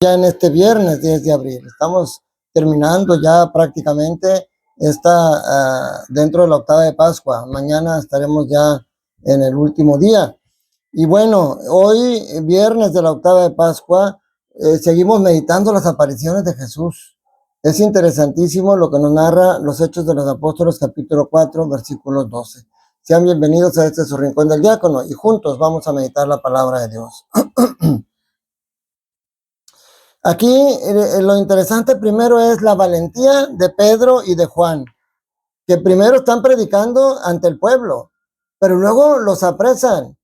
Ya en este viernes 10 de abril. Estamos terminando ya prácticamente dentro de la octava de Pascua. Mañana estaremos ya en el último día. Y bueno, hoy, viernes de la octava de Pascua, seguimos meditando las apariciones de Jesús. Es interesantísimo lo que nos narra los Hechos de los Apóstoles, capítulo 4, versículos 12. Sean bienvenidos a su Rincón del Diácono y juntos vamos a meditar la palabra de Dios. Aquí lo interesante primero es la valentía de Pedro y de Juan, que primero están predicando ante el pueblo, pero luego los apresan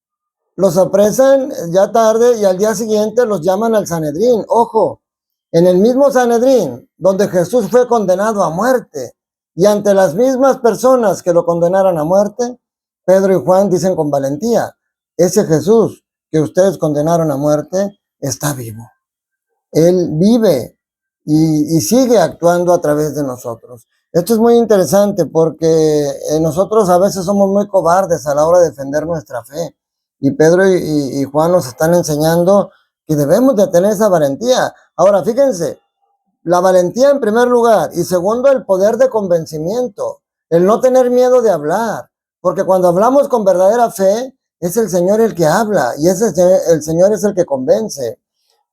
ya tarde y al día siguiente los llaman al Sanedrín. Ojo, en el mismo Sanedrín donde Jesús fue condenado a muerte y ante las mismas personas que lo condenaron a muerte, Pedro y Juan dicen con valentía, ese Jesús que ustedes condenaron a muerte está vivo. Él vive y sigue actuando a través de nosotros. Esto es muy interesante porque nosotros a veces somos muy cobardes a la hora de defender nuestra fe. Y Pedro y Juan nos están enseñando que debemos de tener esa valentía. Ahora, fíjense, la valentía en primer lugar y segundo, el poder de convencimiento, el no tener miedo de hablar. Porque cuando hablamos con verdadera fe, es el Señor el que habla y el Señor es el que convence.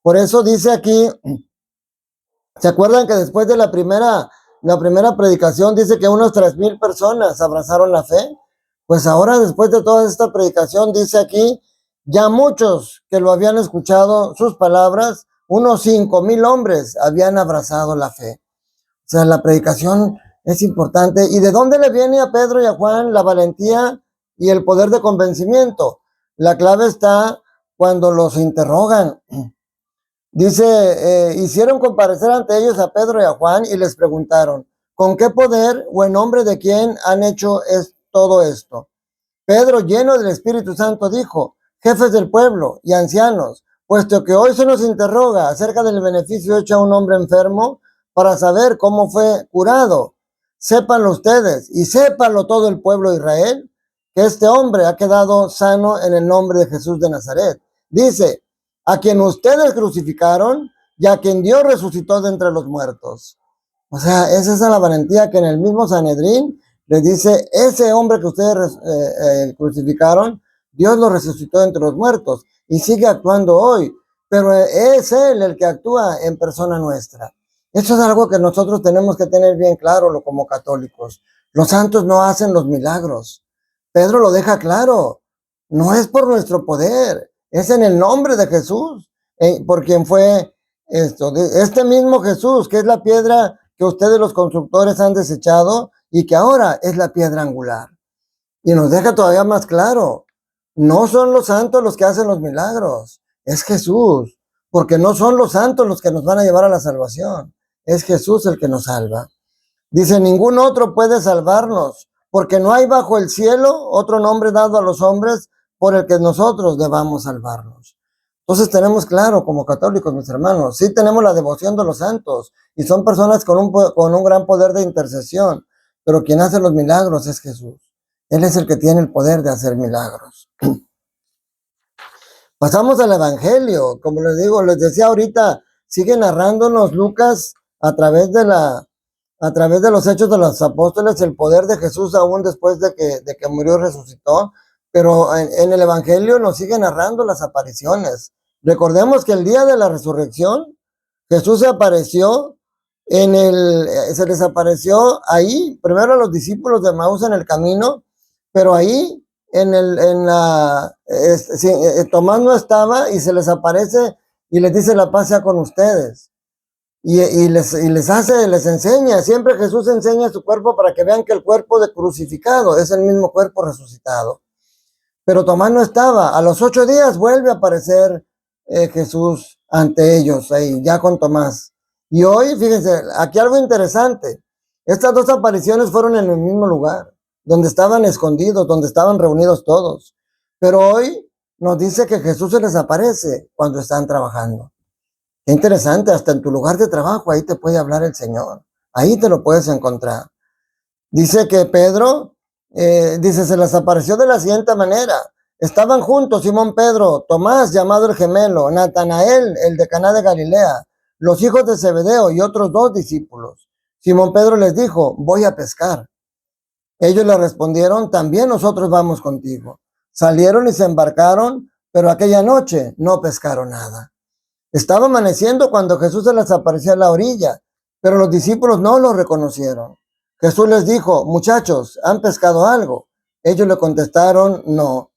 Por eso dice aquí, ¿se acuerdan que después de la primera predicación dice que unos 3,000 personas abrazaron la fe? Pues ahora, después de toda esta predicación, dice aquí, ya muchos que lo habían escuchado, sus palabras, unos 5,000 hombres habían abrazado la fe. O sea, la predicación es importante. ¿Y de dónde le viene a Pedro y a Juan la valentía y el poder de convencimiento? La clave está cuando los interrogan. Dice, hicieron comparecer ante ellos a Pedro y a Juan y les preguntaron, ¿con qué poder o en nombre de quién han hecho todo esto? Pedro, lleno del Espíritu Santo, dijo, jefes del pueblo y ancianos, puesto que hoy se nos interroga acerca del beneficio hecho a un hombre enfermo para saber cómo fue curado, sépanlo ustedes y sépanlo todo el pueblo de Israel, que este hombre ha quedado sano en el nombre de Jesús de Nazaret. Dice, a quien ustedes crucificaron y a quien Dios resucitó de entre los muertos. O sea, esa es la valentía que en el mismo Sanedrín les dice, ese hombre que ustedes crucificaron, Dios lo resucitó de entre los muertos y sigue actuando hoy, pero es Él el que actúa en persona nuestra. Eso es algo que nosotros tenemos que tener bien claro como católicos. Los santos no hacen los milagros. Pedro lo deja claro, no es por nuestro poder, es en el nombre de Jesús, por quien fue esto. Este mismo Jesús, que es la piedra que ustedes los constructores han desechado y que ahora es la piedra angular. Y nos deja todavía más claro, no son los santos los que hacen los milagros, es Jesús, porque no son los santos los que nos van a llevar a la salvación, es Jesús el que nos salva. Dice, ningún otro puede salvarnos, porque no hay bajo el cielo otro nombre dado a los hombres por el que nosotros debamos salvarnos. Entonces tenemos claro como católicos, mis hermanos, sí tenemos la devoción de los santos y son personas con un gran poder de intercesión, pero quien hace los milagros es Jesús. Él es el que tiene el poder de hacer milagros. Pasamos al Evangelio, como les digo, les decía ahorita, sigue narrándonos Lucas a través de los Hechos de los Apóstoles, el poder de Jesús aún después de que murió y resucitó, pero en el Evangelio nos sigue narrando las apariciones. Recordemos que el día de la resurrección, Jesús se les apareció ahí, primero a los discípulos de Emaús en el camino, pero ahí Tomás no estaba y se les aparece y les dice la paz sea con ustedes. Y les enseña, siempre Jesús enseña su cuerpo para que vean que el cuerpo de crucificado es el mismo cuerpo resucitado. Pero Tomás no estaba, a los 8 días vuelve a aparecer Jesús ante ellos, ahí, ya con Tomás. Y hoy, fíjense, aquí algo interesante, estas dos apariciones fueron en el mismo lugar, donde estaban escondidos, donde estaban reunidos todos. Pero hoy nos dice que Jesús se les aparece cuando están trabajando. Qué interesante, hasta en tu lugar de trabajo, ahí te puede hablar el Señor. Ahí te lo puedes encontrar. Dice que Pedro, se les apareció de la siguiente manera. Estaban juntos Simón Pedro, Tomás, llamado el gemelo, Natanael, el de Caná de Galilea, los hijos de Zebedeo y otros 2 discípulos. Simón Pedro les dijo, voy a pescar. Ellos le respondieron, también nosotros vamos contigo. Salieron y se embarcaron, pero aquella noche no pescaron nada. Estaba amaneciendo cuando Jesús se les apareció a la orilla, pero los discípulos no lo reconocieron. Jesús les dijo, muchachos, ¿han pescado algo? Ellos le contestaron, no.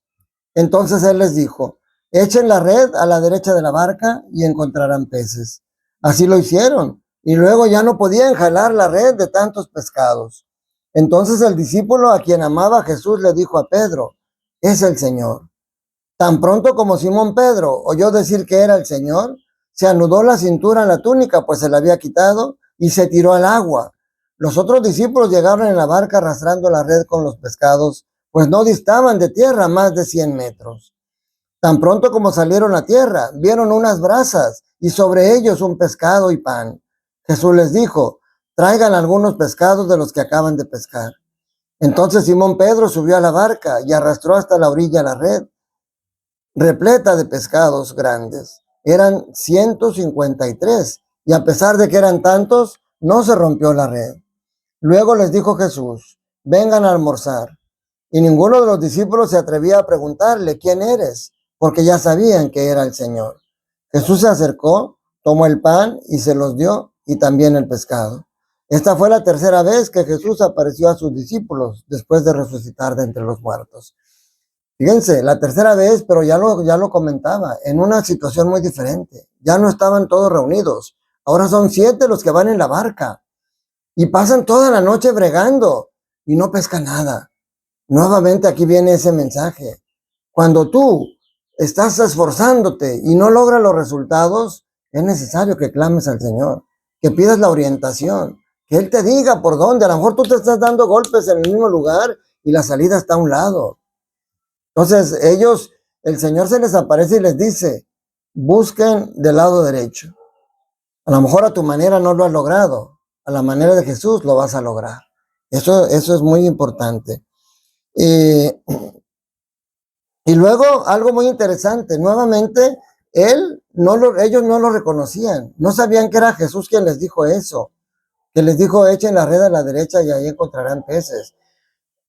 Entonces él les dijo, echen la red a la derecha de la barca y encontrarán peces. Así lo hicieron, y luego ya no podían jalar la red de tantos pescados. Entonces el discípulo a quien amaba Jesús le dijo a Pedro, es el Señor. Tan pronto como Simón Pedro oyó decir que era el Señor, se anudó la cintura en la túnica, pues se la había quitado, y se tiró al agua. Los otros discípulos llegaron en la barca arrastrando la red con los pescados, pues no distaban de tierra más de 100 metros. Tan pronto como salieron a tierra, vieron unas brasas y sobre ellos un pescado y pan. Jesús les dijo, traigan algunos pescados de los que acaban de pescar. Entonces Simón Pedro subió a la barca y arrastró hasta la orilla la red, repleta de pescados grandes. Eran 153, y a pesar de que eran tantos, no se rompió la red. Luego les dijo Jesús, vengan a almorzar. Y ninguno de los discípulos se atrevía a preguntarle, ¿quién eres? Porque ya sabían que era el Señor. Jesús se acercó, tomó el pan y se los dio, y también el pescado. Esta fue la tercera vez que Jesús apareció a sus discípulos después de resucitar de entre los muertos. Fíjense, la tercera vez, pero ya lo comentaba, en una situación muy diferente. Ya no estaban todos reunidos. Ahora son 7 los que van en la barca. Y pasan toda la noche bregando y no pescan nada. Nuevamente aquí viene ese mensaje. Cuando tú estás esforzándote y no logras los resultados, es necesario que clames al Señor, que pidas la orientación, que Él te diga por dónde. A lo mejor tú te estás dando golpes en el mismo lugar y la salida está a un lado. Entonces el Señor se les aparece y les dice, busquen del lado derecho. A lo mejor a tu manera no lo has logrado, a la manera de Jesús lo vas a lograr. Eso es muy importante. Y luego algo muy interesante, nuevamente, ellos no lo reconocían, no sabían que era Jesús quien les dijo eso, que les dijo, echen la red a la derecha y ahí encontrarán peces.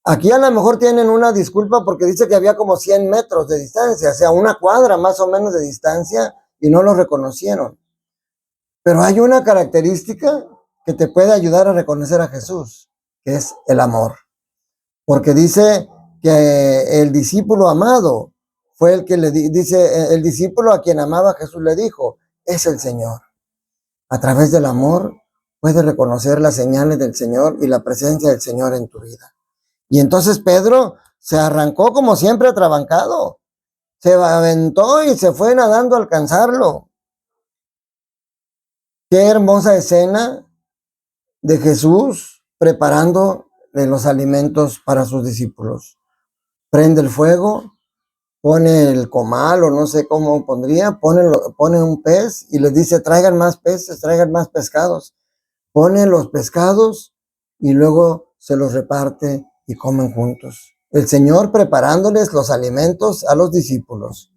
Aquí a lo mejor tienen una disculpa porque dice que había como 100 metros de distancia, o sea, una cuadra más o menos de distancia, y no lo reconocieron. Pero hay una característica que te puede ayudar a reconocer a Jesús, que es el amor. Porque dice que el discípulo amado fue el que dice, el discípulo a quien amaba Jesús le dijo, es el Señor. A través del amor puedes reconocer las señales del Señor y la presencia del Señor en tu vida. Y entonces Pedro se arrancó como siempre atrabancado. Se aventó y se fue nadando a alcanzarlo. Qué hermosa escena de Jesús preparando los alimentos para sus discípulos. Prende el fuego, pone el comal o no sé cómo pondría, pone un pez y les dice, traigan más peces, traigan más pescados. Pone los pescados y luego se los reparte y comen juntos. El Señor preparándoles los alimentos a los discípulos.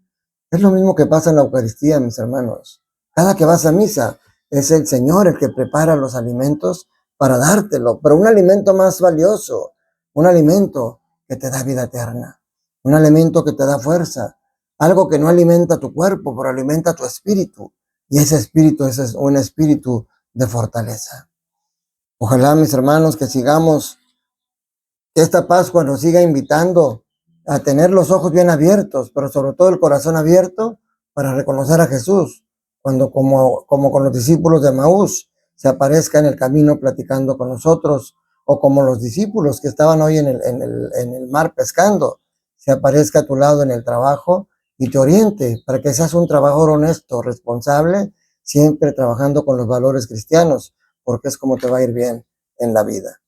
Es lo mismo que pasa en la Eucaristía, mis hermanos. Cada que vas a misa, es el Señor el que prepara los alimentos para dártelo, pero un alimento más valioso, un alimento que te da vida eterna, un alimento que te da fuerza, algo que no alimenta tu cuerpo, pero alimenta tu espíritu, y ese espíritu es un espíritu de fortaleza. Ojalá, mis hermanos, que sigamos, que esta Pascua nos siga invitando a tener los ojos bien abiertos, pero sobre todo el corazón abierto para reconocer a Jesús, cuando como con los discípulos de Maús se aparezca en el camino platicando con nosotros, o como los discípulos que estaban hoy en el mar pescando, se aparezca a tu lado en el trabajo y te oriente para que seas un trabajador honesto, responsable, siempre trabajando con los valores cristianos, porque es como te va a ir bien en la vida.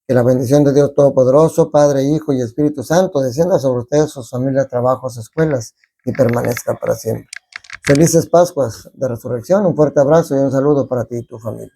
Que la bendición de Dios Todopoderoso, Padre, Hijo y Espíritu Santo, descienda sobre ustedes, sus familias, trabajos, escuelas, y permanezca para siempre. Felices Pascuas de Resurrección, un fuerte abrazo y un saludo para ti y tu familia.